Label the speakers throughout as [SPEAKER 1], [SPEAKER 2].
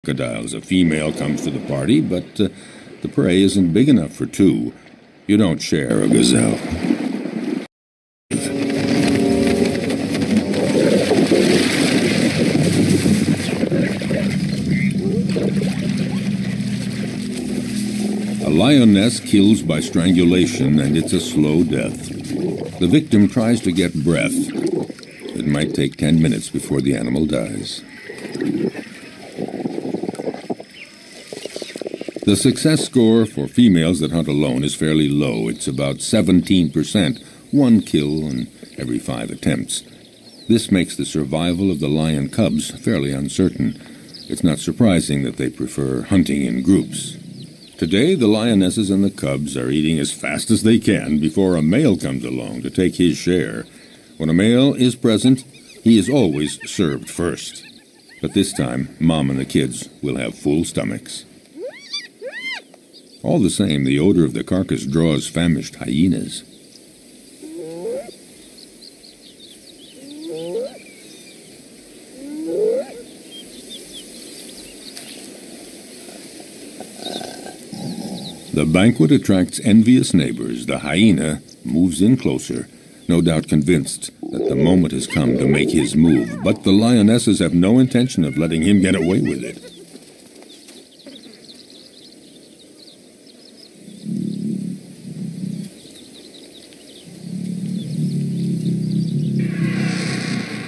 [SPEAKER 1] Crocodiles. A female comes to the party, but the prey isn't big enough for two. You don't share a gazelle. A lioness kills by strangulation, and it's a slow death. The victim tries to get breath. It might take 10 minutes before the animal dies. The success score for females that hunt alone is fairly low. It's about 17%, one kill in every 5 attempts. This makes the survival of the lion cubs fairly uncertain. It's not surprising that they prefer hunting in groups. Today, the lionesses and the cubs are eating as fast as they can before a male comes along to take his share. When a male is present, he is always served first. But this time, Mom and the kids will have full stomachs. All the same, the odor of the carcass draws famished hyenas. The banquet attracts envious neighbors. The hyena moves in closer, no doubt convinced that the moment has come to make his move. But the lionesses have no intention of letting him get away with it.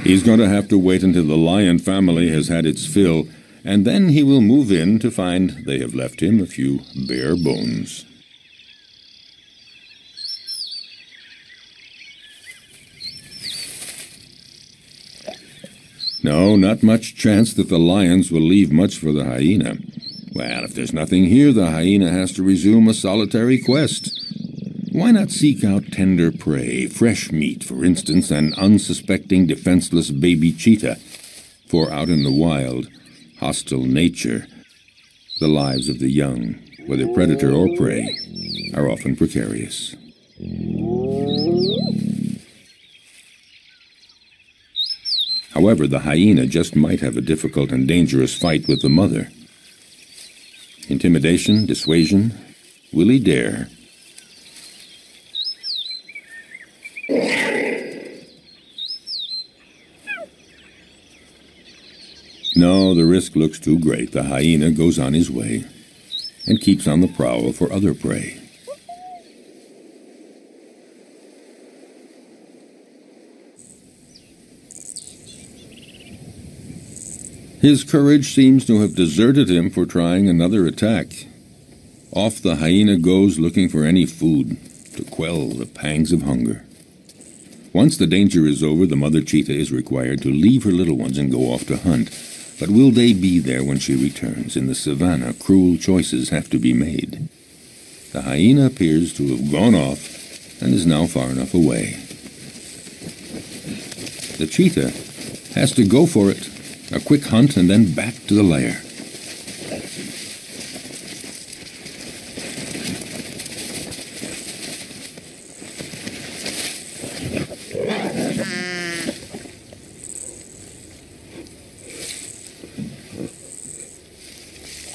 [SPEAKER 1] He's going to have to wait until the lion family has had its fill, and then he will move in to find they have left him a few bare bones. No, not much chance that the lions will leave much for the hyena. Well, if there's nothing here, the hyena has to resume a solitary quest. Why not seek out tender prey, fresh meat, for instance, an unsuspecting, defenseless baby cheetah? For out in the wild, hostile nature, the lives of the young, whether predator or prey, are often precarious. However, the hyena just might have a difficult and dangerous fight with the mother. Intimidation, dissuasion, will he dare? No, the risk looks too great. The hyena goes on his way and keeps on the prowl for other prey. His courage seems to have deserted him for trying another attack. Off the hyena goes looking for any food to quell the pangs of hunger. Once the danger is over, the mother cheetah is required to leave her little ones and go off to hunt. But will they be there when she returns? In the savannah, cruel choices have to be made. The hyena appears to have gone off and is now far enough away. The cheetah has to go for it. A quick hunt and then back to the lair.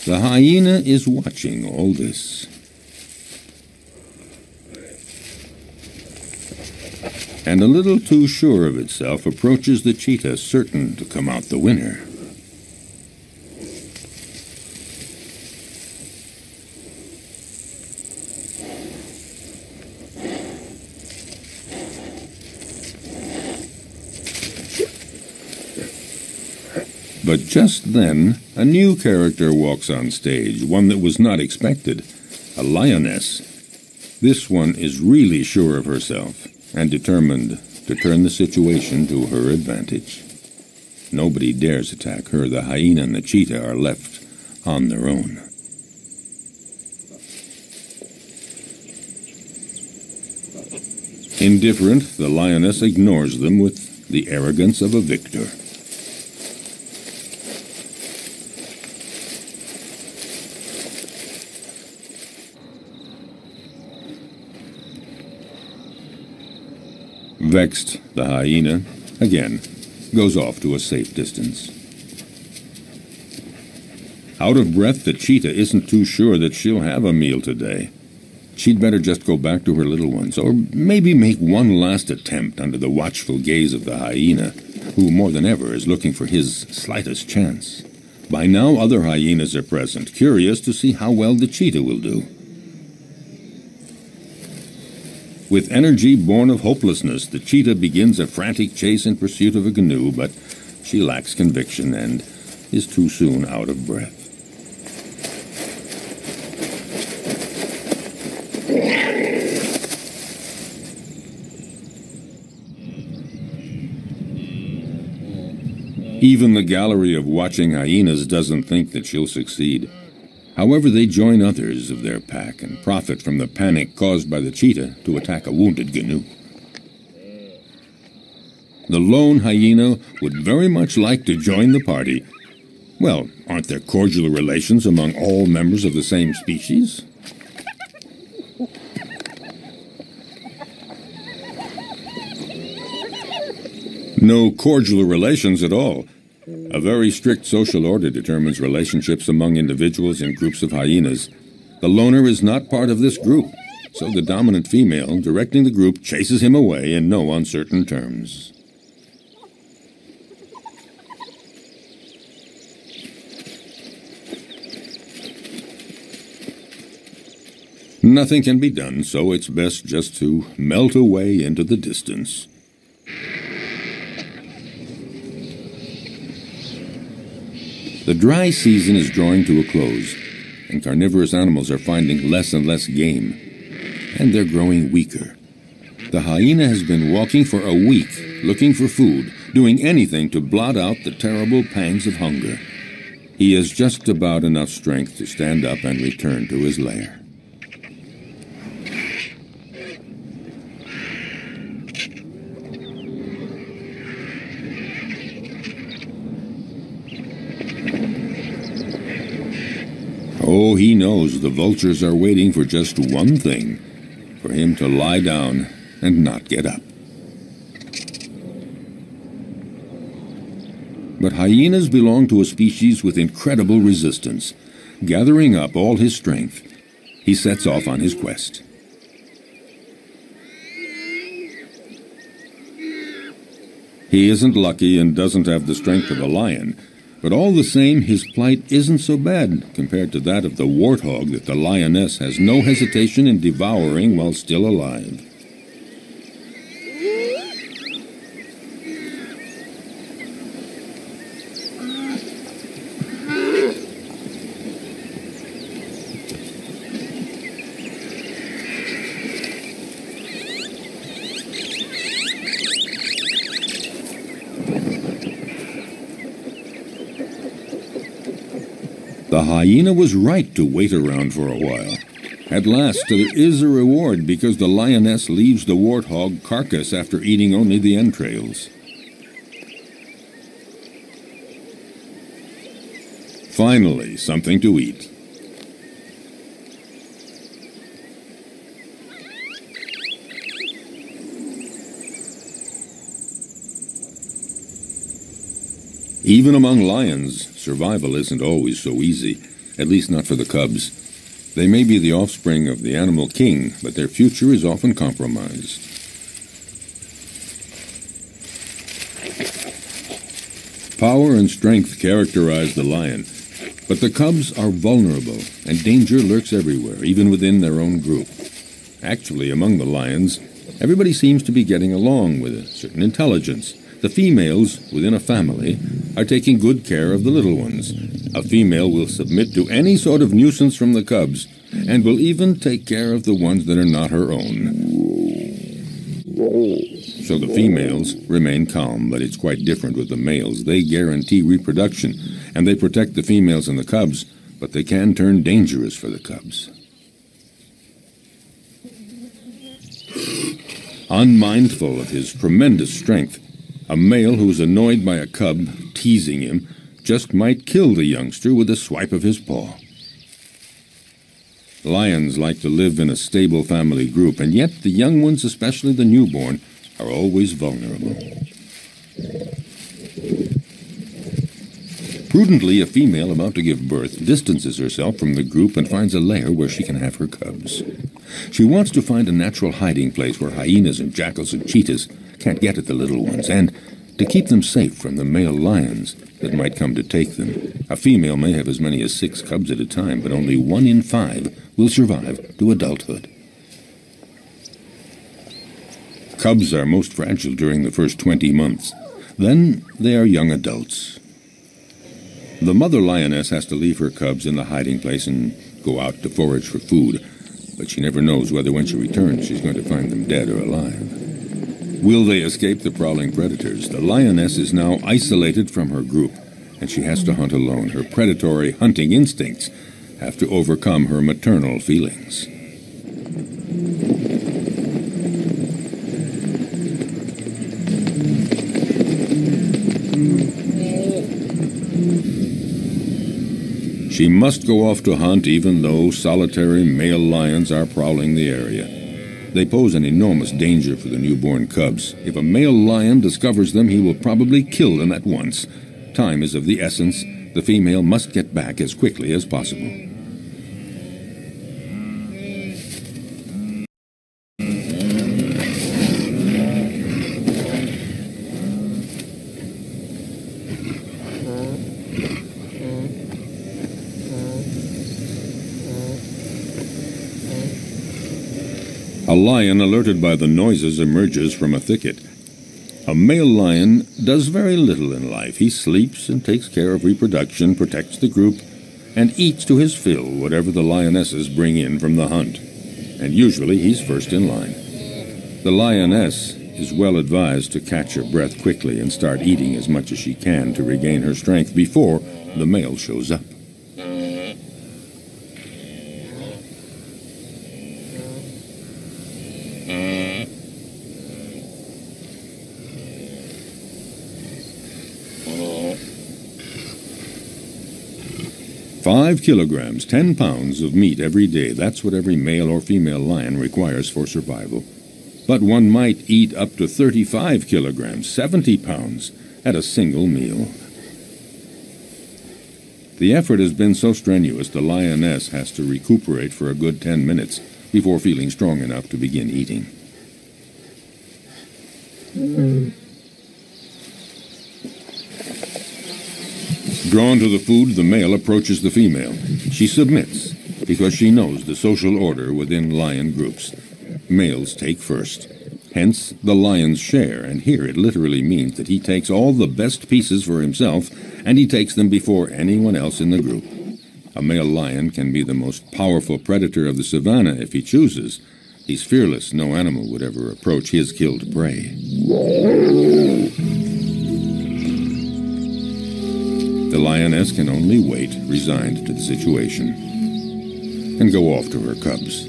[SPEAKER 1] The hyena is watching all this. And a little too sure of itself approaches the cheetah, certain to come out the winner. But just then, a new character walks on stage, one that was not expected, a lioness. This one is really sure of herself and determined to turn the situation to her advantage. Nobody dares attack her. The hyena and the cheetah are left on their own. Indifferent, the lioness ignores them with the arrogance of a victor. Vexed, the hyena, again, goes off to a safe distance. Out of breath, the cheetah isn't too sure that she'll have a meal today. She'd better just go back to her little ones, or maybe make one last attempt under the watchful gaze of the hyena, who more than ever is looking for his slightest chance. By now, other hyenas are present, curious to see how well the cheetah will do. With energy born of hopelessness, the cheetah begins a frantic chase in pursuit of a canoe, but she lacks conviction and is too soon out of breath. Even the gallery of watching hyenas doesn't think that she'll succeed. However, they join others of their pack and profit from the panic caused by the cheetah to attack a wounded gnu. The lone hyena would very much like to join the party. Well, aren't there cordial relations among all members of the same species? No cordial relations at all. A very strict social order determines relationships among individuals in groups of hyenas. The loner is not part of this group, so the dominant female directing the group chases him away in no uncertain terms. Nothing can be done, so it's best just to melt away into the distance. The dry season is drawing to a close, and carnivorous animals are finding less and less game, and they're growing weaker. The hyena has been walking for a week, looking for food, doing anything to blot out the terrible pangs of hunger. He has just about enough strength to stand up and return to his lair. Oh, he knows the vultures are waiting for just one thing, for him to lie down and not get up. But hyenas belong to a species with incredible resistance. Gathering up all his strength, he sets off on his quest. He isn't lucky and doesn't have the strength of a lion, but all the same, his plight isn't so bad compared to that of the warthog that the lioness has no hesitation in devouring while still alive. The hyena was right to wait around for a while. At last, there is a reward because the lioness leaves the warthog carcass after eating only the entrails. Finally, something to eat. Even among lions, survival isn't always so easy, at least not for the cubs. They may be the offspring of the animal king, but their future is often compromised. Power and strength characterize the lion, but the cubs are vulnerable, and danger lurks everywhere, even within their own group. Actually, among the lions, everybody seems to be getting along with a certain intelligence. The females within a family are taking good care of the little ones. A female will submit to any sort of nuisance from the cubs, and will even take care of the ones that are not her own. So the females remain calm, but it's quite different with the males. They guarantee reproduction, and they protect the females and the cubs, but they can turn dangerous for the cubs. Unmindful of his tremendous strength, a male who is annoyed by a cub teasing him just might kill the youngster with a swipe of his paw. Lions like to live in a stable family group, and yet the young ones, especially the newborn, are always vulnerable. Prudently, a female about to give birth distances herself from the group and finds a lair where she can have her cubs. She wants to find a natural hiding place where hyenas and jackals and cheetahs can't get at the little ones, and to keep them safe from the male lions that might come to take them. A female may have as many as 6 cubs at a time, but only 1 in 5 will survive to adulthood. Cubs are most fragile during the first 20 months. Then they are young adults. The mother lioness has to leave her cubs in the hiding place and go out to forage for food, but she never knows whether when she returns she's going to find them dead or alive. Will they escape the prowling predators? The lioness is now isolated from her group, and she has to hunt alone. Her predatory hunting instincts have to overcome her maternal feelings. She must go off to hunt even though solitary male lions are prowling the area. They pose an enormous danger for the newborn cubs. If a male lion discovers them, he will probably kill them at once. Time is of the essence. The female must get back as quickly as possible. A lion alerted by the noises emerges from a thicket. A male lion does very little in life. He sleeps and takes care of reproduction, protects the group, and eats to his fill whatever the lionesses bring in from the hunt. And usually he's first in line. The lioness is well advised to catch her breath quickly and start eating as much as she can to regain her strength before the male shows up. "5 kilograms, 10 pounds of meat every day. That's what every male or female lion requires for survival. But one might eat up to 35 kilograms, 70 pounds, at a single meal." The effort has been so strenuous the lioness has to recuperate for a good 10 minutes before feeling strong enough to begin eating. Drawn to the food, the male approaches the female. She submits because she knows the social order within lion groups. Males take first. Hence the lion's share, and here it literally means that he takes all the best pieces for himself, and he takes them before anyone else in the group. A male lion can be the most powerful predator of the savannah if he chooses. He's fearless. No animal would ever approach his killed prey. The lioness can only wait, resigned to the situation, and go off to her cubs.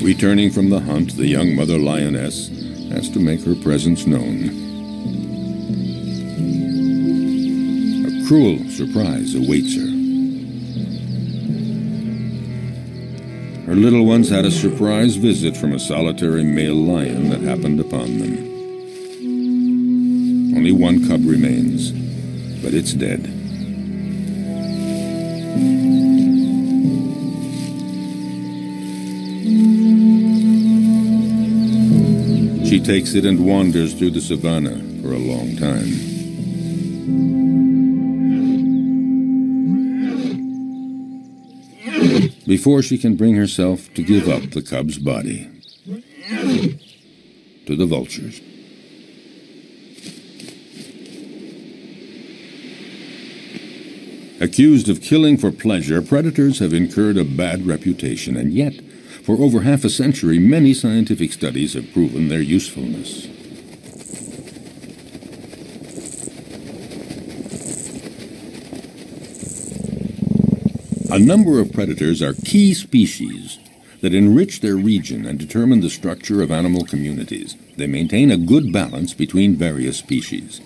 [SPEAKER 1] Returning from the hunt, the young mother lioness has to make her presence known. A cruel surprise awaits her. Her little ones had a surprise visit from a solitary male lion that happened upon them. Only 1 cub remains, but it's dead. She takes it and wanders through the savannah for a long time. Before she can bring herself to give up the cub's body to the vultures. Accused of killing for pleasure, predators have incurred a bad reputation, and yet, for over half a century, many scientific studies have proven their usefulness. A number of predators are key species that enrich their region and determine the structure of animal communities. They maintain a good balance between various species.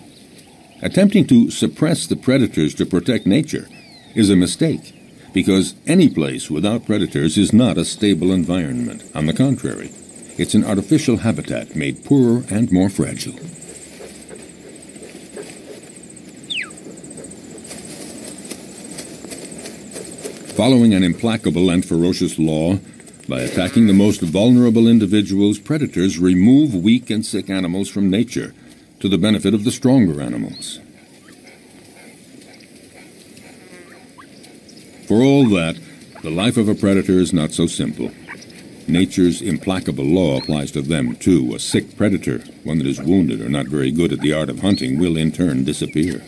[SPEAKER 1] Attempting to suppress the predators to protect nature is a mistake, because any place without predators is not a stable environment. On the contrary, it's an artificial habitat made poorer and more fragile. Following an implacable and ferocious law, by attacking the most vulnerable individuals, predators remove weak and sick animals from nature to the benefit of the stronger animals. For all that, the life of a predator is not so simple. Nature's implacable law applies to them, too. A sick predator, one that is wounded or not very good at the art of hunting, will in turn disappear.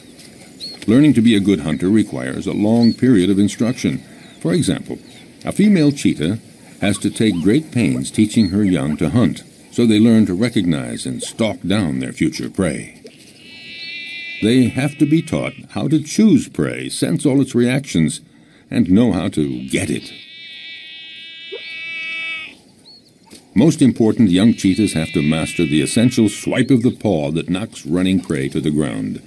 [SPEAKER 1] Learning to be a good hunter requires a long period of instruction. For example, a female cheetah has to take great pains teaching her young to hunt, so they learn to recognize and stalk down their future prey. They have to be taught how to choose prey, sense all its reactions, and know how to get it. Most important, young cheetahs have to master the essential swipe of the paw that knocks running prey to the ground.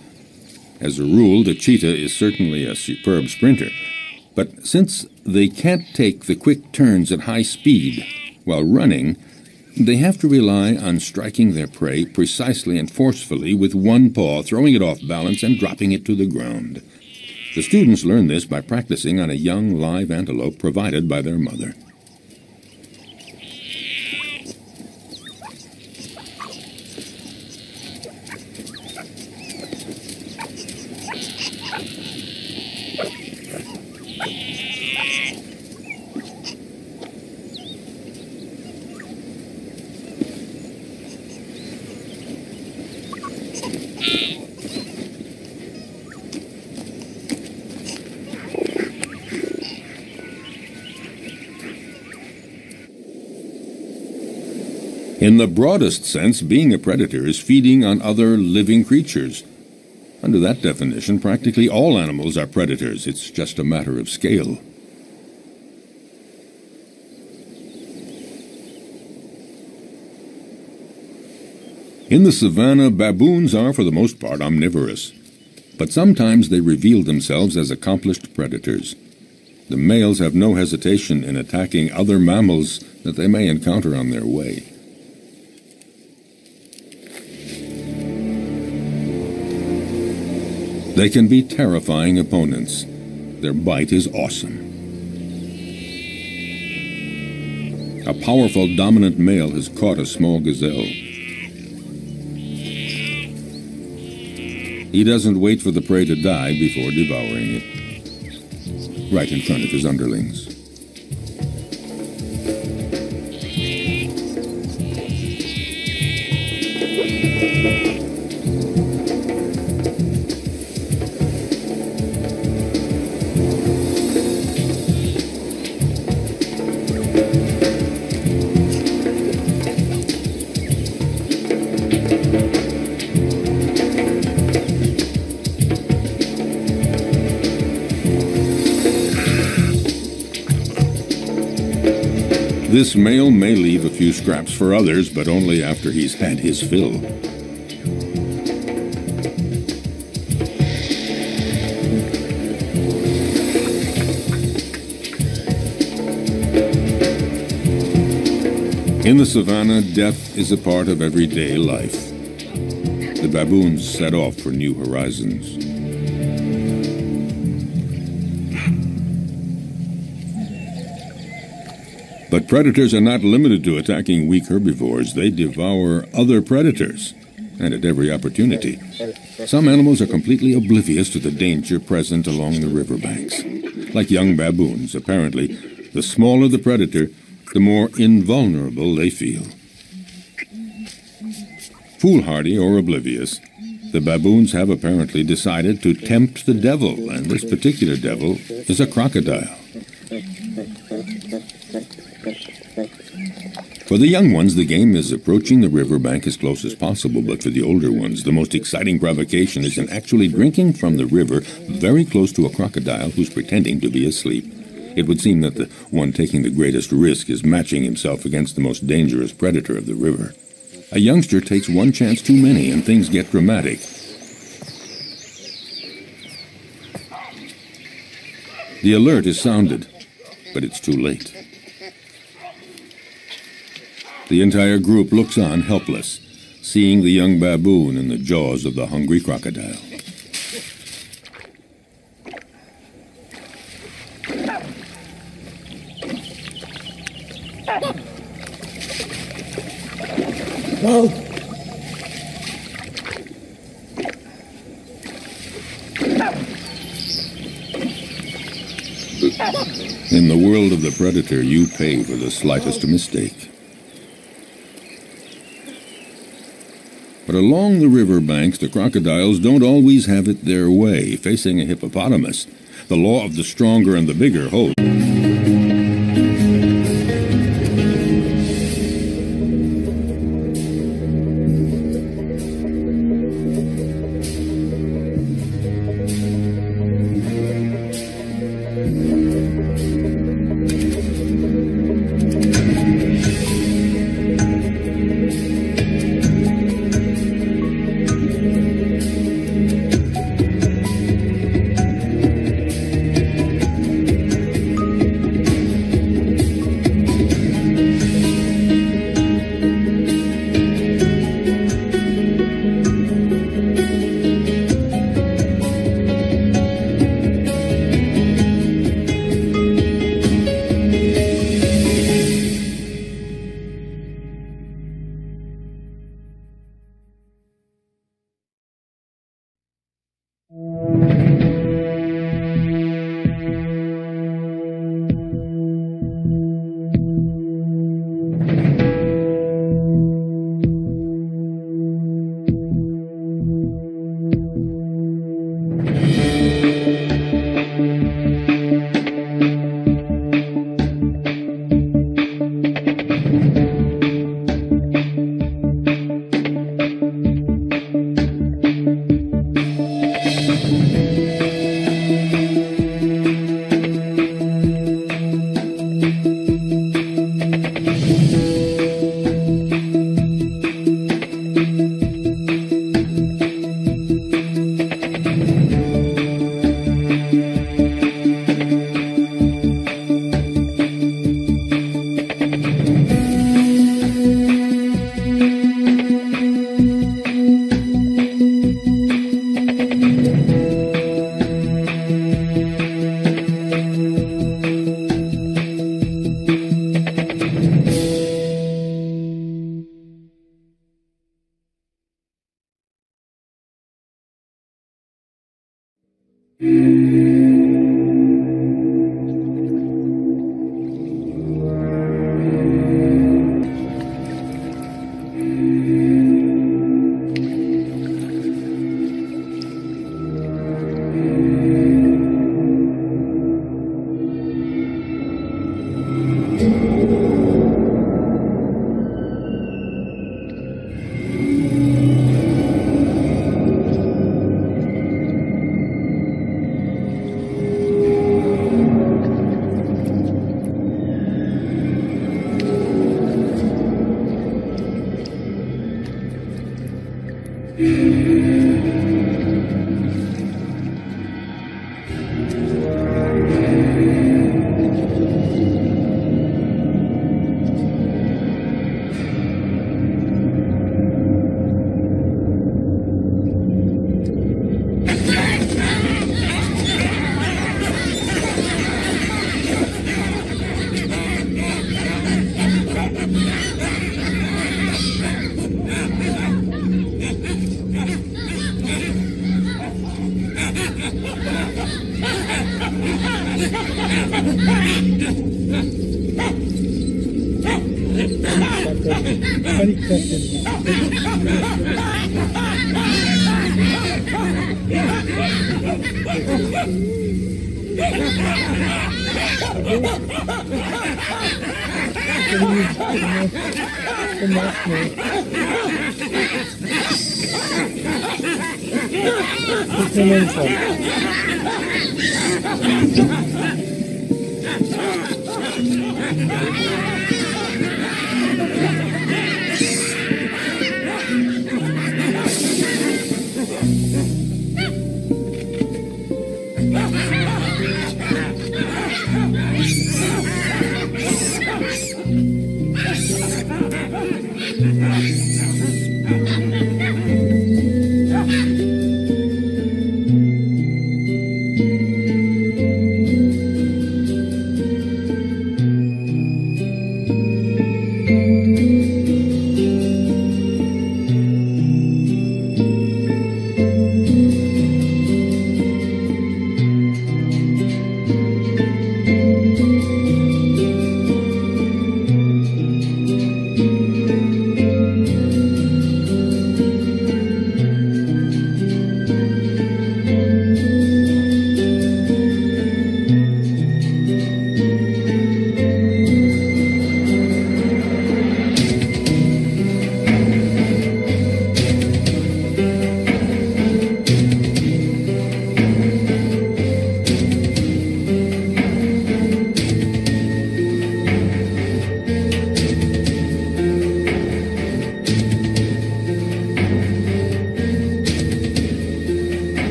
[SPEAKER 1] As a rule, the cheetah is certainly a superb sprinter, but since they can't take the quick turns at high speed while running, they have to rely on striking their prey precisely and forcefully with one paw, throwing it off balance and dropping it to the ground. The students learn this by practicing on a young live antelope provided by their mother. In the broadest sense, being a predator is feeding on other living creatures. Under that definition, practically all animals are predators. It's just a matter of scale. In the savannah, baboons are, for the most part, omnivorous. But sometimes they reveal themselves as accomplished predators. The males have no hesitation in attacking other mammals that they may encounter on their way. They can be terrifying opponents. Their bite is awesome. A powerful dominant male has caught a small gazelle. He doesn't wait for the prey to die before devouring it, right in front of his underlings. This male may leave a few scraps for others, but only after he's had his fill. In the savannah, death is a part of everyday life. The baboons set off for new horizons. But predators are not limited to attacking weak herbivores. They devour other predators, and at every opportunity. Some animals are completely oblivious to the danger present along the riverbanks. Like young baboons, apparently, the smaller the predator, the more invulnerable they feel. Foolhardy or oblivious, the baboons have apparently decided to tempt the devil, and this particular devil is a crocodile. For the young ones, the game is approaching the riverbank as close as possible, but for the older ones, the most exciting provocation is in actually drinking from the river very close to a crocodile who's pretending to be asleep. It would seem that the one taking the greatest risk is matching himself against the most dangerous predator of the river. A youngster takes one chance too many, and things get dramatic. The alert is sounded, but it's too late. The entire group looks on helpless, seeing the young baboon in the jaws of the hungry crocodile.
[SPEAKER 2] Whoa!
[SPEAKER 1] In the world of the predator, you pay for the slightest mistake. But along the river banks, the crocodiles don't always have it their way. Facing a hippopotamus, the law of the stronger and the bigger holds.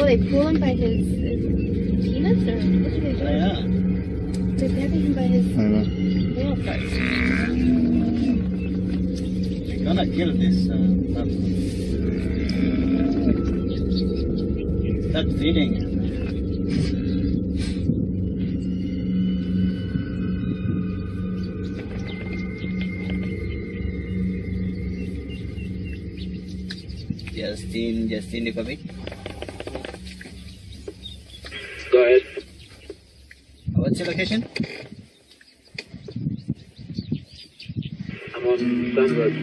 [SPEAKER 3] They pull him by his peanuts or what do they do?
[SPEAKER 4] Yeah.
[SPEAKER 3] They're grabbing him by his tail first.
[SPEAKER 4] We're gonna kill this pup. Start feeding. Justin, you come in?
[SPEAKER 5] Go ahead.
[SPEAKER 4] What's your location?
[SPEAKER 5] I'm on Sunbird.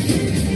[SPEAKER 5] Road.